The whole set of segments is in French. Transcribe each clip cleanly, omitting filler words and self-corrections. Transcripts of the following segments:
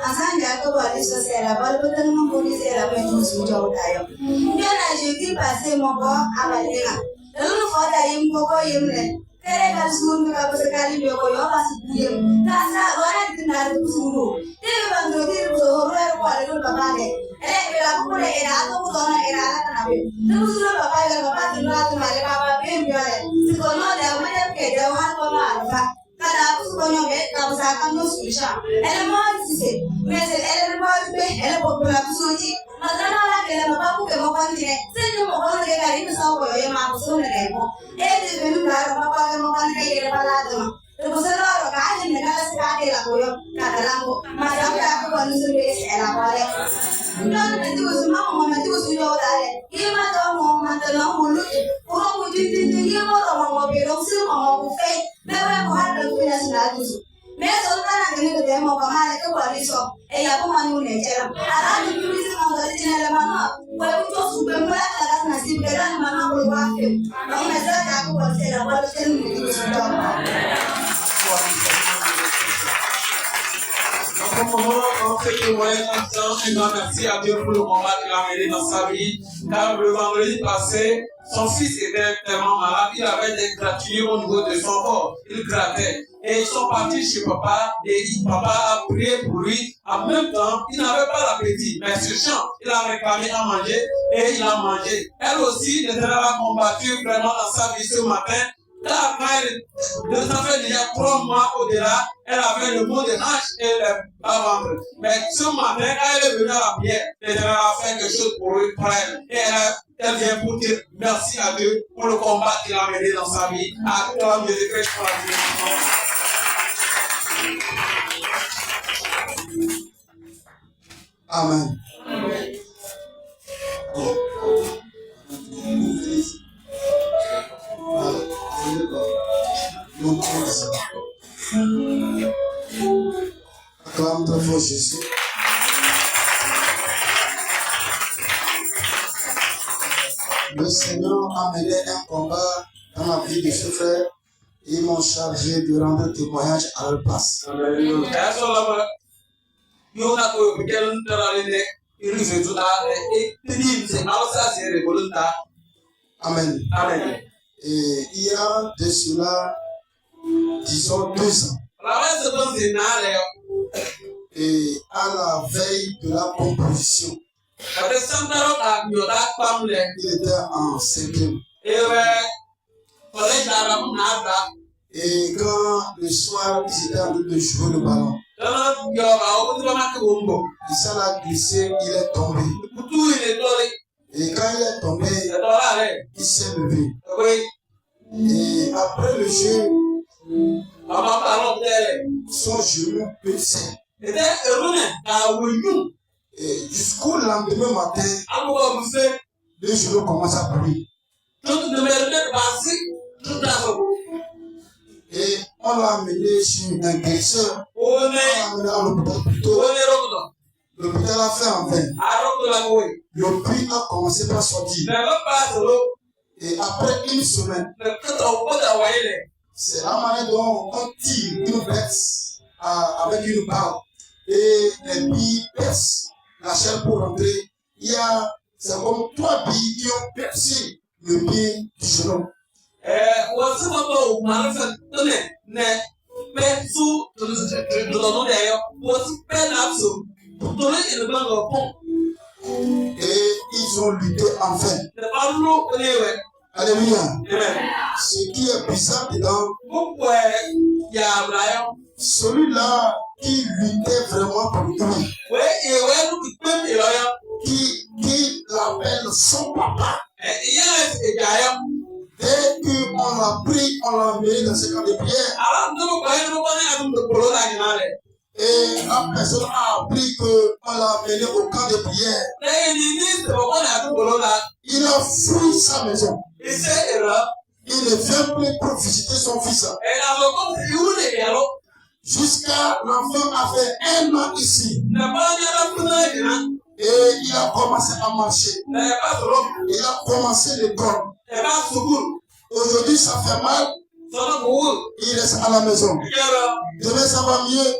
Asanja ko bali so sera bal botan mo boni sera pe tu su jo tayo. Yana jeudi passé mo bo abalenga. Dalu ko da yim ko yimne. Tere kal sun ka ko sekali be ko yo pas yim. Kasa ora dinar ku sunu. Tebe bando dir ko ro ko ale ko babane. Be la ko le era to ko na era na be. Tu su lo baba ga baba tu na tu male baba be mi ale. Si ko no da ma da ke da wa ko na alfa. Kada aku sebanyak ni, kamu seakan musisha. Elemen sih, mesel elemen be, elemen berapa suci. Makanya orang kena bapak ke makan ni, seni makan ni kali ni sama kau yang makan semua ni kau. Di menu dah bapak ke makan ni kira pada tu. Terus orang kaya ni kalau sekali lah kau yang kata lampu, macam aku baru sudah elak balik. Jangan nanti kau semua nanti kau sudah ada. Ia macam mau mantan mulut, orang mulut ini dia mau berong semua mau buffet. Mewa ko har da kuya suna dusu me so kana gani ko demo ko ma ko bali so e ya ko manu ne jera ara du ni se ma ngari jina la ma ko ko to su be mura ka na si be ran ma na ko wa fe no me sa ka ko se la ko se ni ni su to Merci à Dieu pour le combat qu'il a mené dans sa vie. Car le vendredi passé, son fils était tellement malade, il avait des gratulures au niveau de son corps. Il grattait. Et ils sont partis chez papa et papa a prié pour lui. En même temps, il n'avait pas l'appétit. Mais ce champ, il a réclamé à manger et il a mangé. Elle aussi, elle a combattu vraiment dans sa vie ce matin. Car quand ça fait déjà 3 mois au-delà, elle avait le mot de hanche et le bas-ventre. Mais ce matin, quand elle est venue à la prière, elle a fait quelque chose pour elle. Et elle vient pour dire merci à Dieu pour le combat qu'il a mené dans sa vie. À toi, Jésus-Christ, pour la bénédiction. Amen. Acclame très fort Jésus. Le Seigneur a mené un combat dans la vie de ce frère. Ils m'ont chargé de rendre témoignage à leur place. Amen. Amen. Et il y a de cela, disons 2 ans. Et à la veille de la composition, il était en 5e. Et quand le soir, ils étaient en train de jouer le ballon, il s'en a glissé, il est tombé. Et quand il est tombé, il s'est levé. Et après le jeu, son genou baissait. Et jusqu'au lendemain matin, le genou commence à brûler. Et on l'a amené chez un guérisseur. On l'a amené à l'hôpital plutôt. L'hôpital a fait en vain. Le puits a commencé par sortir. Et après 1 semaine, c'est la manière dont on tire une bête avec une balle. Et les billes percent la chair pour rentrer. C'est comme 3 billes qui ont percé le pied du genou. Et ils ont lutté enfin. Alléluia. Ce qui est bizarre dedans, celui-là qui luttait vraiment pour lui, qui l'appelle son papa. Dès qu'on l'a pris, on l'a amené dans ce camp de prière. Et la personne a appris qu'on l'a amené au camp de prière. Il a fui sa maison. Il ne vient plus pour visiter son fils. Jusqu'à l'enfant a fait 1 an ici. Et il a commencé à marcher. Il a commencé l'école. Aujourd'hui, ça fait mal. Il reste à la maison. Demain, ça va mieux.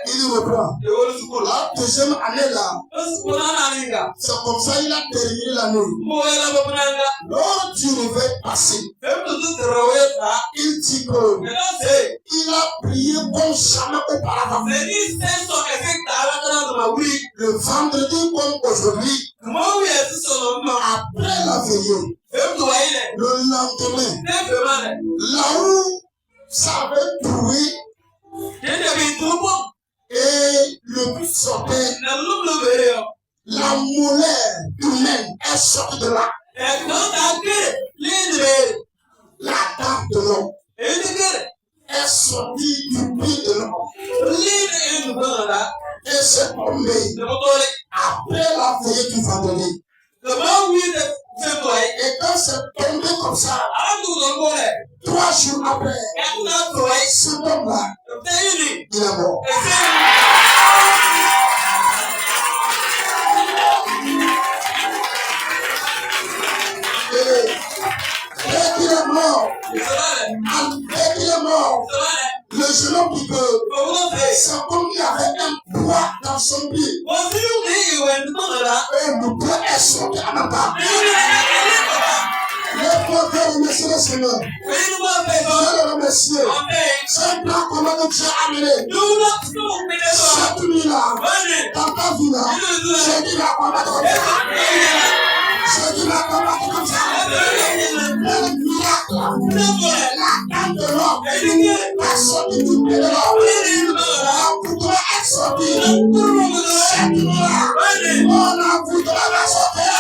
Il reprend. La deuxième année là, c'est comme ça il a terminé l'année. Lors du réveil passé, il dit que il a prié comme jamais auparavant. Le vendredi comme aujourd'hui, après la veillée, le lendemain, là où ça avait trouvé et le but sortait, la molaire humaine est sortie de là. La dame de l'homme est sortie du pied de l'homme et s'est tombée après la veillée du vendredi. Et quand c'est tombé comme ça, 3 jours après, cet homme-là, il est mort. Dès qu'il est mort, le jeune homme dit que c'est comme il y avait un poids dans son pied. Et le poids est sorti à ma part. Les pauvres remercier le Seigneur. Je le remercie. C'est un plan comment que tu as amené. Cette nuit-là, dans ta vie-là, j'ai dit la combattre comme ça. J'ai dit la combattre comme ça. Le miracle, la dame de l'homme, la sortie du pied de l'homme, la poutre est sortie. Cette nuit-là, on a voulu la sortir.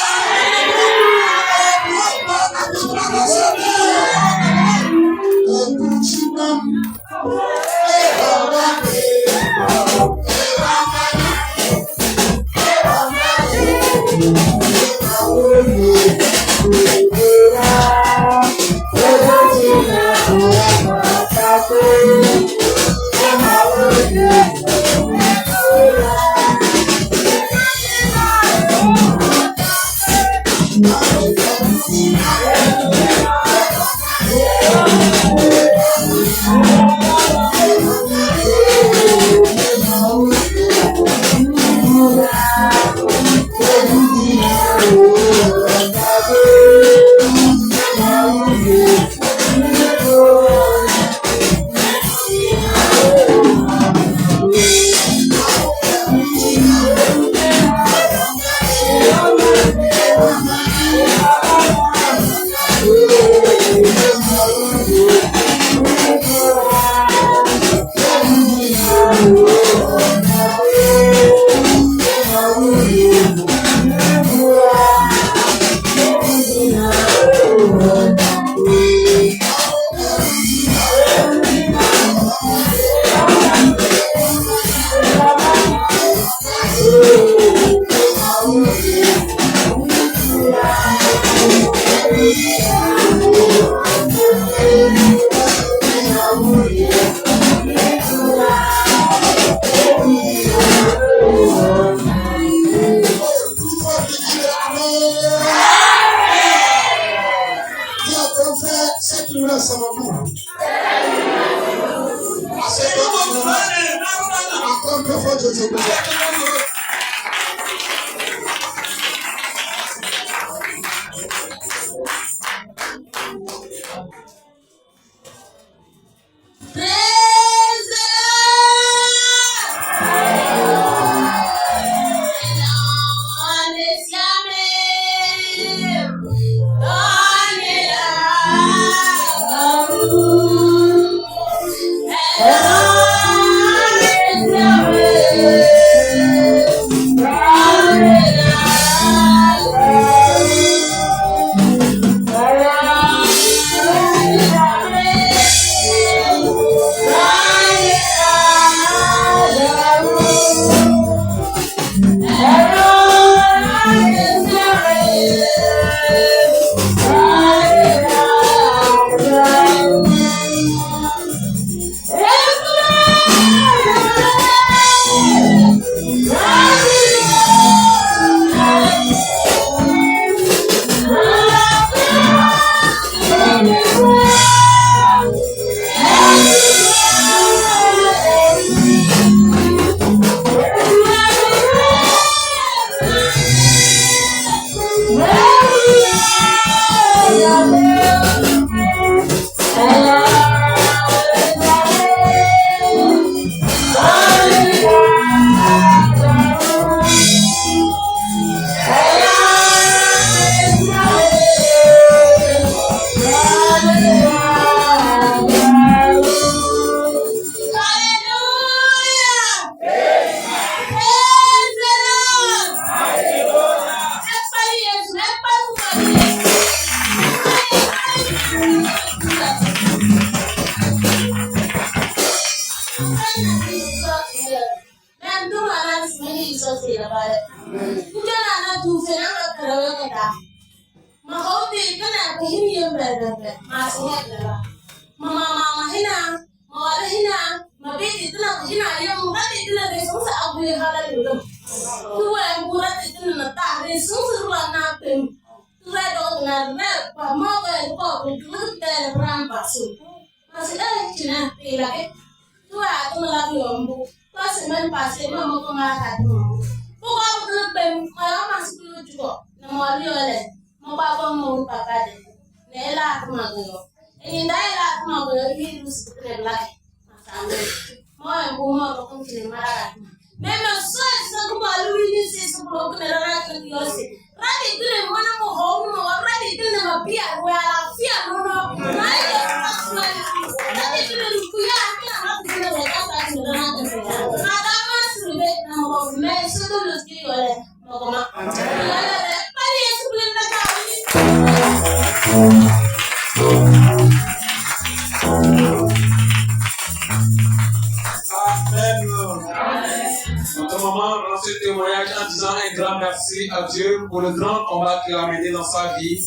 Notre maman rend ce témoignage en disant un grand merci à Dieu pour le grand combat qu'il a mené dans sa vie,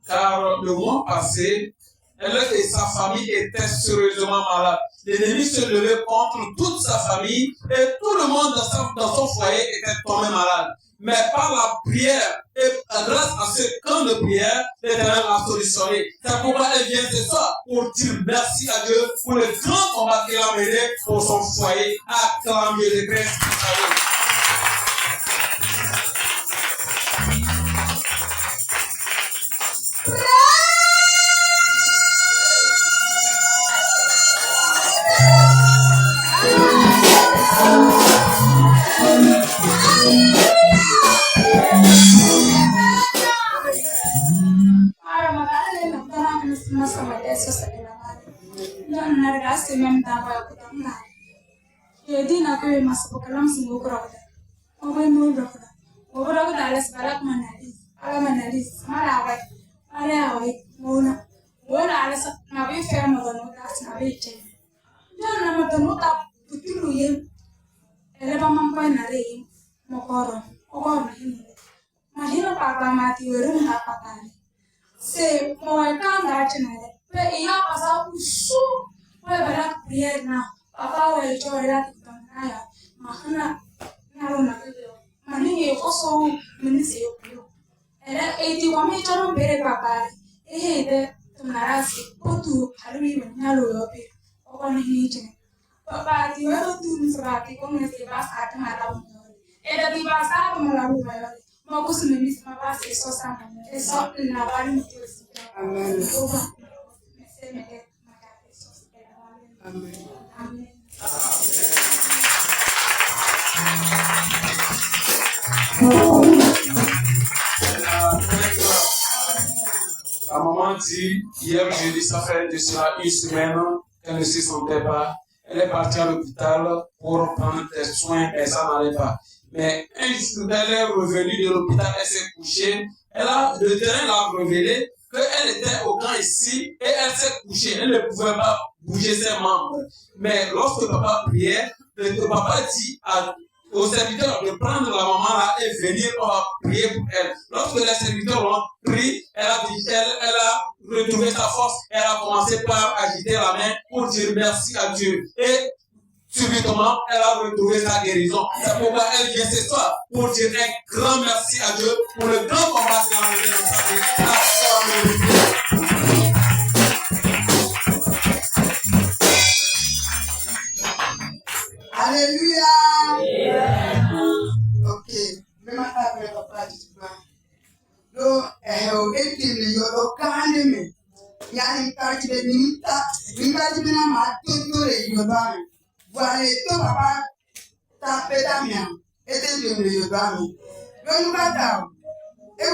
car le mois passé, elle et sa famille étaient sérieusement malades. L'ennemi se levait contre toute sa famille et tout le monde dans son foyer était tombé malade. Mais par la prière et grâce à ce camp de prière, l'Éternel a solutionné. C'est pourquoi elle vient ce soir pour dire merci à Dieu pour le grand combat qu'il a mené pour son foyer. Acclamez les grâces du salut. La maman dit, hier jeudi, ça fait de cela une semaine qu'elle ne se sentait pas. Elle est partie à l'hôpital pour prendre des soins, mais ça n'allait pas. Mais un jour, elle est revenue de l'hôpital, elle s'est couchée. Le terrain l'a révélé qu'elle était au camp ici et elle s'est couchée. Elle ne pouvait pas bouger ses membres. Mais lorsque papa priait, le papa dit aux serviteurs de prendre la maman là et venir prier pour elle. Lorsque les serviteurs l'ont pris, elle a retrouvé sa force. Elle a commencé par agiter la main pour dire merci à Dieu. Et subitement, elle a retrouvé sa guérison. C'est pourquoi elle vient ce soir pour dire un grand merci à Dieu pour le grand combat qu'elle a mené dans sa vie. Alléluia. Ok. Même à travers la pratique. Donc, et yo kande me. Yani kati de nimta bina ma toto le yo dame. Voilà to papa ta pedamia. Et de le yo dame. Donc bata. Et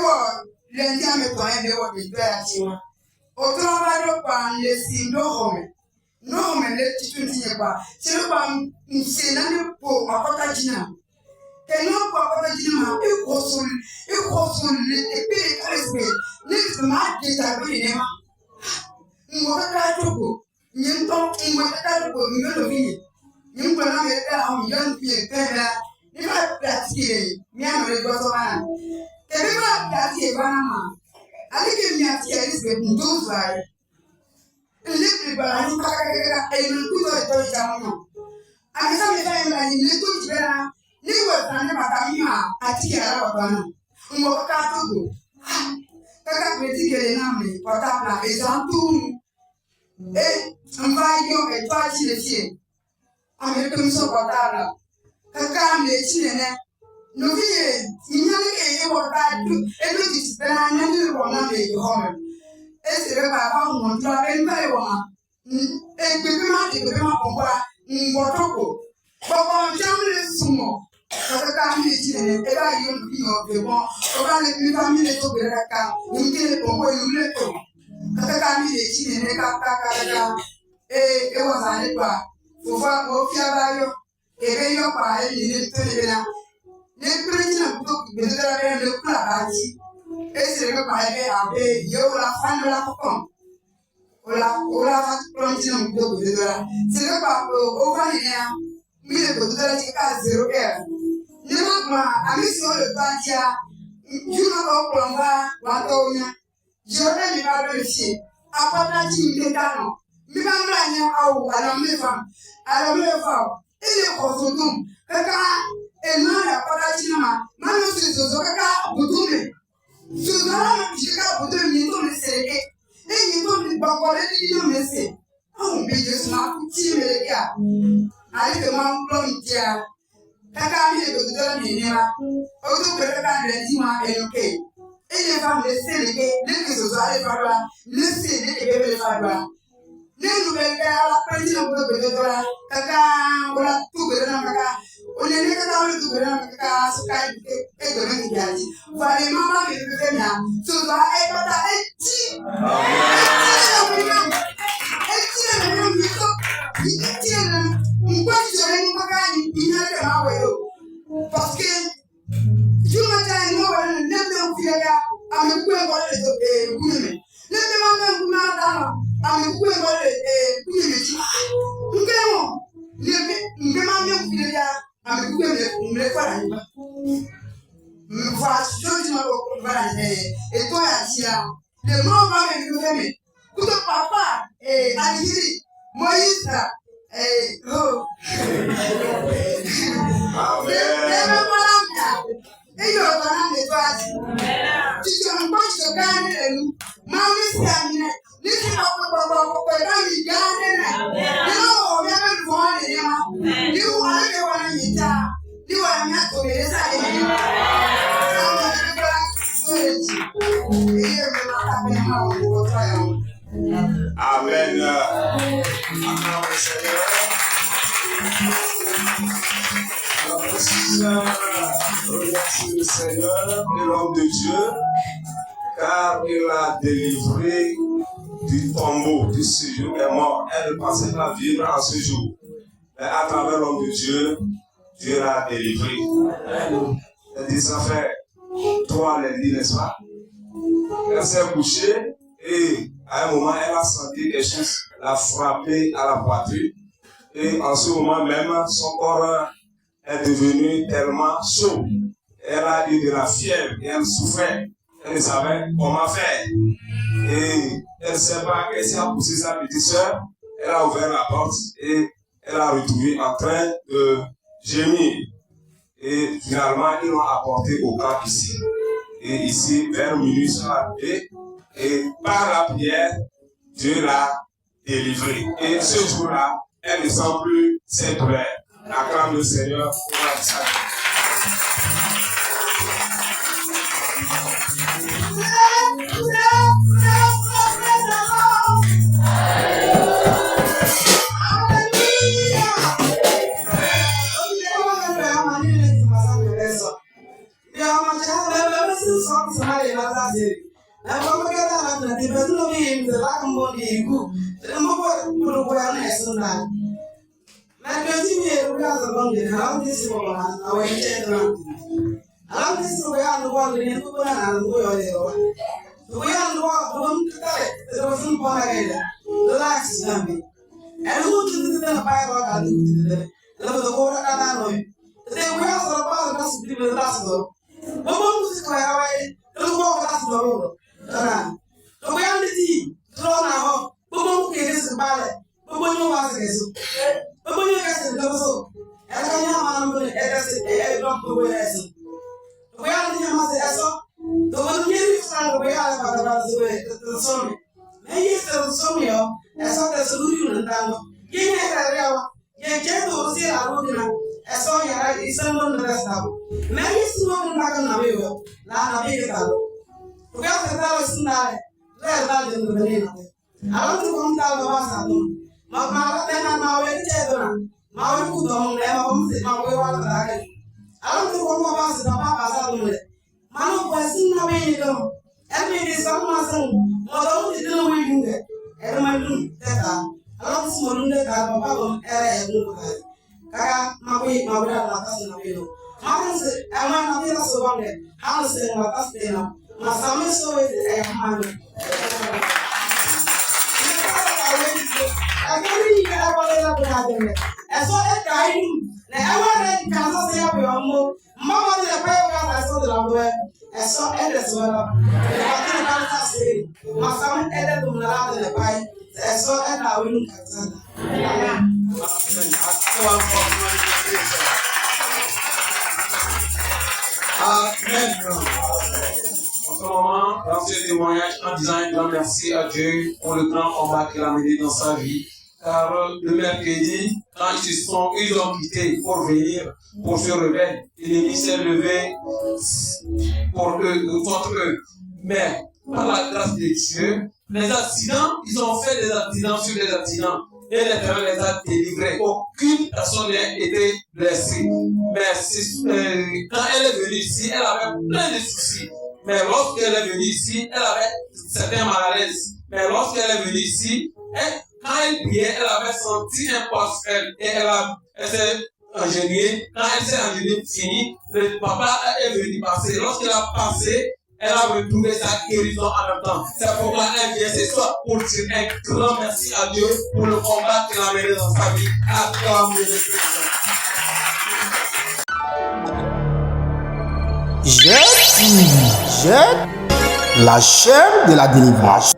le dia me connaît de wo de atima. Au travail par le sindo home. Non, mais les petits ne pas. C'est le pas, c'est l'année pour ma patagina. Et non, pas patagina, et consul, et puis, respect. Les marques des abris, Mwaka Toko, Yenton, Mwaka Toko, Nyolovi, You will not get down, young people, if I practice, Yammer goes on. The river practice, Vanama. I think you have to get this with those right. Little by a good toy. I saw the time that you little better. You were under Matamia, I think I have Mokatu. Kaka critically namely, Potapla is on two. I'm buying you a party the same. I'm a commission Potapla. Kaka made children. No, you know, what I do. Everything is better than you want to make home. It's a river, one drop in my one. A good man, Motoko. But on Germany, small. Kaka made children, and I don't feel the one. Only family to be a car, you get it over you little. Kaka made children, and Kaka. It was a river. For what will you? If you are in it, the president took the letter and the club. It's a river. You will find a come. Ola planting book with the Silver over here. Miracle that 0 air. Never, I miss all the Batia. You know, Plumba, Watonia. Jordan, you are very sick. Apart from Tano. Remember, I don't live on. I don't live out. Any of them. Kaka, and Mara Palatina, Manus is Kaka, Budume. Suzanne, Chica, Budum, you don't say it. And you don't be already you miss it. Oh, be just not team. I think a man blowing here. Kaka, you go to the Nina. Oh, to put a band and Tima and okay. Any family say again, this is a Zara, listen, the Fabra. Then you get a president of the Kaka, or 2 Granaka, only make a dollar to Granaka, so kind of a good for a mamma in Virginia. So I got parce que je m'attends à ne même faire à me couper le goût. Ne me demande pas à me couper le goût. Ne me demande pas à me couper le goût. Voilà, je me et toi, le mot va me couper. Tout papa et Algérie, Moïse et oh. Et yo bana de toi. Tu te rends compte de gagner nous. Maman c'est amine. Listen up pour mi gagner. Non, on vient de voir les gens. Ni on a le voir les gens. Ni on a mis à tomber ça les gens. Amen. Remercie le Seigneur et l'homme de Dieu, car il a délivré du tombeau, du séjour est mort. Elle ne pensait pas vivre en ce jour. Mais à travers l'homme de Dieu, Dieu l'a délivré. Elle dit ça fait 3 lundis, n'est-ce pas? Elle s'est couchée et à un moment, elle a senti quelque chose la frapper à la poitrine. Et en ce moment même, son corps est devenu tellement chaud. Elle a eu de la fièvre et elle souffrait. Elle ne savait comment faire. Et elle ne sait pas qu'elle s'est poussé sa petite soeur. Elle a ouvert la porte et elle a retrouvé en train de gémir. Et finalement, ils l'ont apporté au camp ici. Et ici, vers minuit, soir, et par la prière, Dieu l'a délivrée. Et ce jour-là, elle ne sent plus cette douleur. Acclame le Seigneur pour la salut. Nabi. They were also about us to be the last door. But one was away, don't walk us the road. The way on the tea, thrown out, but one is a ballet, but when you was this. But when you guys in the so, and I am going to add drop the way I said. The way on the Hamas, I saw the one you found the way out of the song. Maybe it's the song, I saw the solution and down. Give me a real. You can't do it. I saw you right. It's someone the rest of it. Maybe it's someone back on the wheel. Not a big fellow. We have to tell us tonight. They're not in the banana. I want to come down the Wasa. My mother, then I'm now in Chedron. My food on never comes in my way out of the garden. I want to come about the Papa Samuel. Manu was in the way you go. Every day, someone son. Mother, you don't win it. Every man do that. Alam semuanya kalau bapak era yang dulu kan, kakak mahu atas nabi itu, harus emang nabi lah sebabnya harus yang atas dia, masamnya soal mana? Akhirnya ini kita boleh lakukan ini. Esok kain, nah emang ada kantor siapa yang mau, mama tidak payah kan esok dalam dua, esok ada suara, akhirnya kantor sendiri, masamnya ada tuh menerang dan baik. So and I will look at that. Amen. En ce moment, dans ce témoignage, en disant un grand merci à Dieu pour le grand combat qu'il a mené dans sa vie. Car le mercredi, quand ils ont quitté pour venir, pour se réveiller, l'ennemi s'est levé pour eux, contre eux. Mais par la grâce de Dieu, les accidents, ils ont fait des accidents sur des accidents. Et l'Éternel les a délivrés. Aucune personne n'a été blessée. Mais quand elle est venue ici, elle avait plein de soucis. Mais lorsqu'elle est venue ici, elle avait certains malaises. Mais lorsqu'elle est venue ici, quand elle priait, elle avait senti un poste. Et elle s'est ingéniée. Quand elle s'est ingéniée, fini, le papa est venu passer. Lorsqu'elle a passé, elle a retrouvé sa guérison en même temps. C'est pourquoi elle vient ce soir pour dire un grand merci à Dieu pour le combat qu'il a mené dans sa vie. Acclamez le Seigneur. Jette la chaîne de la délivrance.